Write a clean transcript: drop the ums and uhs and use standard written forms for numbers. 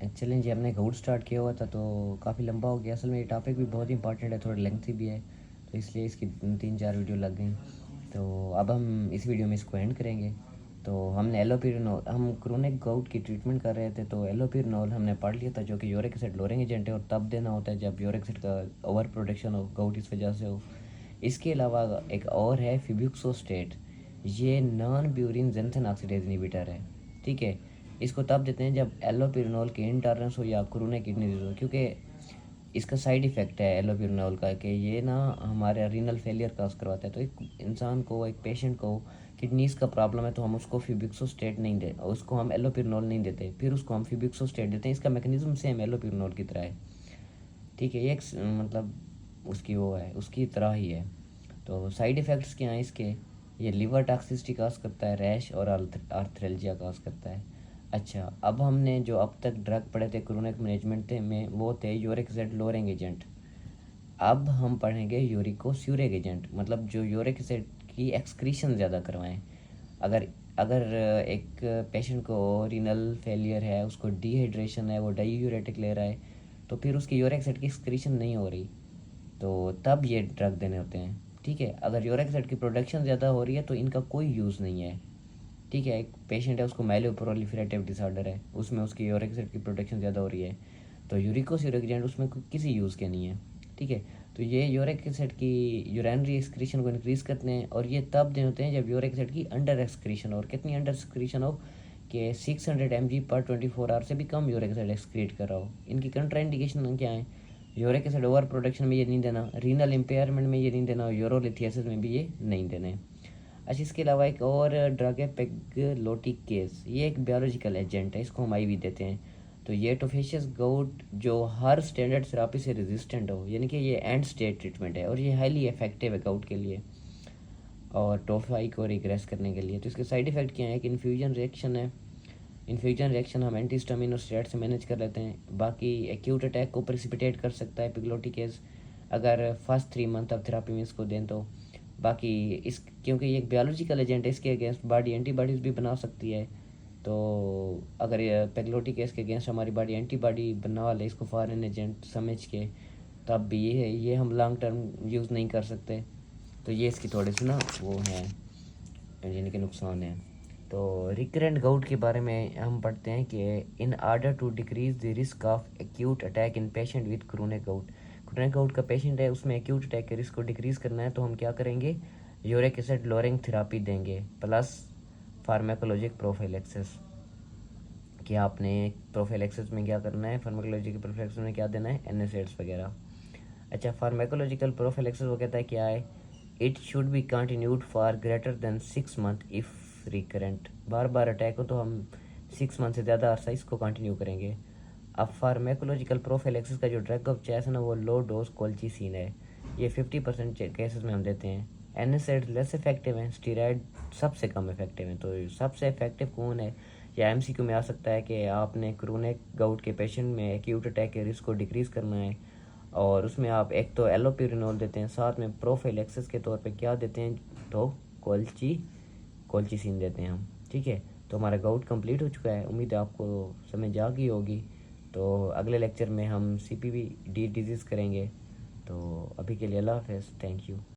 Challenge ये हमने gout start किया हुआ था तो काफ़ी लंबा हो गया। असल में ये टॉपिक भी बहुत इंपॉर्टेंट है, थोड़ा लेंथी भी है, तो इसलिए इसकी 3-4 वीडियो लग गई। तो अब हम इस वीडियो में इसको एंड करेंगे। तो हमने एलोपिरिनोल, हम क्रोनिक गाउट की ट्रीटमेंट कर रहे थे, तो एलोपिरिनोल हमने पढ़ लिया था जो कि यूरिक एसिड लोअरिंग एजेंट है, और तब देना होता है जब यूरिक एसिड का ओवर प्रोडक्शन हो, गाउट इस वजह से हो। इसके अलावा एक और है फिब्यूक्सोस्टेट, ये non purine xanthine oxidase inhibitor है। ठीक है, इसको तब देते हैं जब एलोपिरिनोल की इंटॉलरेंस हो या क्रोनिक किडनी डिजीज हो, क्योंकि इसका साइड इफ़ेक्ट है एलोपिरिनोल का कि ये ना हमारे रीनल फेलियर काज करवाता है। तो एक इंसान को, एक पेशेंट को किडनीज का प्रॉब्लम है तो हम उसको फिब्यूक्सोस्टेट नहीं दे, उसको हम एलोपिरिनोल नहीं देते, फिर उसको हम फिब्यूक्सोस्टेट देते हैं। इसका मैकेनिज्म सेम एलोपिरिनोल की तरह है। ठीक है, ये एक मतलब उसकी वो है, उसकी तरह ही है। तो साइड इफ़ेक्ट्स क्या हैं इसके? ये लिवर टॉक्सिसिटी काज करता है, रैश और आर्थ्रेल्जिया काज करता है। अच्छा, अब हमने जो अब तक ड्रग पढ़े थे क्रोनिक मैनेजमेंट थे में, वो थे यूरिक एसिड लोअरिंग एजेंट। अब हम पढ़ेंगे यूरिकोस्यूरिक एजेंट, मतलब जो यूरिक एसिड की एक्सक्रीशन ज़्यादा करवाएं। अगर अगर एक पेशेंट को रीनल फेलियर है, उसको डिहाइड्रेशन है, वो डाईयूरेटिक ले रहा है, तो फिर उसकी यूरिक एसिड की एक्सक्रीशन नहीं हो रही, तो तब ये ड्रग देने होते हैं। ठीक है, अगर यूरिक एसिड की प्रोडक्शन ज़्यादा हो रही है तो इनका कोई यूज़ नहीं है। ठीक है, एक पेशेंट है, उसको माइलोप्रोलिफरेटिव डिसऑर्डर है, उसमें उसकी यूरिक एसिड की प्रोडक्शन ज़्यादा हो रही है, तो यूरिकोसिरिक एजेंट उसमें किसी यूज़ के नहीं है। ठीक है, तो ये यूरिक एसिड की यूरैनरी एक्सक्रीशन को इंक्रीज़ करते हैं, और ये तब देने होते हैं जब यूरिक एसिड की अंडर एक्सक्रीशन हो। और कितनी अंडर एक्सक्रीशन हो कि 600 mg/24 आवर से भी कम यूरिक एसिड एक्सक्रीट कर रहा हो। इनकी कंट्राइंडिकेशन क्या है? यूरिक एसिड ओवर प्रोडक्शन में ये नहीं देना, रीनल इम्पेयरमेंट में ये नहीं देना, और यूरोलिथियासिस में भी ये नहीं देने। अच्छा, इसके अलावा एक और ड्रग है पेगलोटिकेस, ये एक बायोलॉजिकल एजेंट है, इसको हम आईवी देते हैं। तो ये टोफेशियस गाउट जो हर स्टैंडर्ड थेरापी से रेजिस्टेंट हो, यानी कि ये एंड स्टेज ट्रीटमेंट है और ये हाईली इफेक्टिव है गाउट के लिए और टोफाई को रिग्रेस करने के लिए। तो इसके साइड इफ़ेक्ट क्या है कि इन्फ्यूजन रिएक्शन है। इन्फ्यूजन रिएक्शन हम एंटीस्टामिन और स्टेरॉइड से मैनेज कर लेते हैं। बाकी एक्यूट अटैक को प्रेसिपिटेट कर सकता है पिग्लोटिकेस, अगर फर्स्ट 3 मंथ ऑफ थेरापी में इसको दें तो। बाकी इस, क्योंकि ये एक बायोलॉजिकल एजेंट है, इसके अगेंस्ट बॉडी एंटीबॉडीज़ भी बना सकती है। तो अगर ये पेग्लोटिकेस के अगेंस्ट हमारी बॉडी एंटीबॉडी बना ले इसको फॉरेन एजेंट समझ के, तब भी ये हम लॉन्ग टर्म यूज़ नहीं कर सकते। तो ये इसकी थोड़ी सी ना वो है, यानी कि नुकसान है। तो रिकरेंट गाउट के बारे में हम पढ़ते हैं कि in order to decrease the risk of acute attack in patient with chronic gout, chronic gout का पेशेंट है, उसमें एक्यूट अटैक के रिस्क को डिक्रीज करना है, तो हम क्या करेंगे? यूरिक एसिड लोअरिंग थेरापी देंगे प्लस फार्माकोलॉजिक प्रोफिलैक्सिस। कि आपने प्रोफिलैक्सिस में क्या करना है, फार्माकोलॉजिकल प्रोफिलैक्सिस में क्या देना है? एनएसएड्स वगैरह। अच्छा, फार्माकोलॉजिकल प्रोफिलैक्सिस वो कहता है क्या है? It should be continued for greater than 6 month if recurrent, bar bar attack हो तो हम 6 मंथ से ज़्यादा अर्सा इसको कंटिन्यू करेंगे। अब फार्माकोलॉजिकल प्रोफिलैक्सिस का जो ड्रग ऑफ चॉइस है ना, वो लो डोज कोल्चिसिन है, ये 50% केसेस में हम देते हैं। एनएसएड लेस इफेक्टिव हैं, स्टीराइड सबसे कम इफेक्टिव हैं। तो सबसे इफेक्टिव कौन है? या एमसीक्यू में आ सकता है कि आपने क्रोनिक गाउट के पेशेंट में एक्यूट अटैक के रिस्क को डिक्रीज़ करना है, और उसमें आप एक तो एलोपिरिनोल देते हैं, साथ में प्रोफिलैक्सिस के तौर पे क्या देते हैं? तो कोल्चिसिन देते हैं हम। ठीक है, तो हमारा गाउट कंप्लीट हो चुका है, उम्मीद है आपको समझ आ गई होगी। तो अगले लेक्चर में हम सीपीवी डी डिजीज़ करेंगे। तो अभी के लिए अल्लाह हाफ़िज़, थैंक यू।